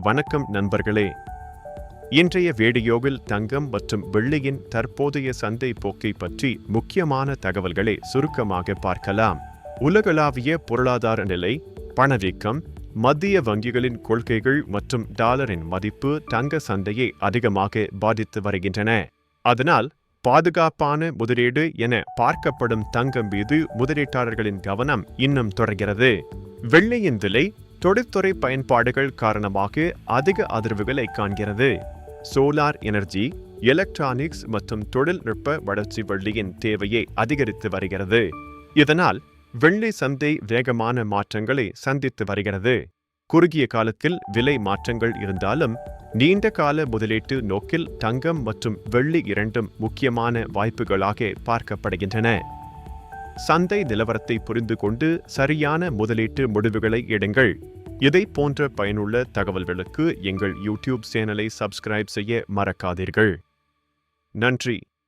வணக்கம் நண்பர்களே. இன்றைய வீடியோவில் தங்கம் மற்றும் வெள்ளியின் தற்போதைய சந்தை போக்கை பற்றி முக்கியமான தகவல்களை சுருக்கமாக பார்க்கலாம். உலகளாவிய பொருளாதார நிலை, பணவீக்கம், மத்திய வங்கிகளின் கொள்கைகள் மற்றும் டாலரின் மதிப்பு தங்க சந்தையை அதிகமாக பாதித்து வருகின்றன. அதனால் பாதுகாப்பான முதலீடு என பார்க்கப்படும் தங்கம் மீது முதலீட்டாளர்களின் கவனம் இன்னும் தொடர்கிறது. வெள்ளியின் விலை தொழில்துறை பயன்பாடுகள் காரணமாக அதிக அதிர்வுகளை காண்கிறது. சோலார் எனர்ஜி, எலக்ட்ரானிக்ஸ் மற்றும் தொழில்நுட்ப வளர்ச்சி வெள்ளியின் தேவையை அதிகரித்து வருகிறது. இதனால் வெள்ளி சந்தை வேகமான மாற்றங்களை சந்தித்து வருகிறது. குறுகிய காலத்தில் விலை மாற்றங்கள் இருந்தாலும் நீண்ட கால முதலீட்டு நோக்கில் தங்கம் மற்றும் வெள்ளி இரண்டும் முக்கியமான வாய்ப்புகளாக பார்க்கப்படுகின்றன. சந்தை நிலவரத்தை புரிந்து கொண்டு சரியான முதலீட்டு முடிவுகளை எடுங்கள். இதை போன்ற பயனுள்ள தகவல்களுக்கு எங்கள் யூடியூப் சேனலை சப்ஸ்கிரைப் செய்ய மறக்காதீர்கள். நன்றி.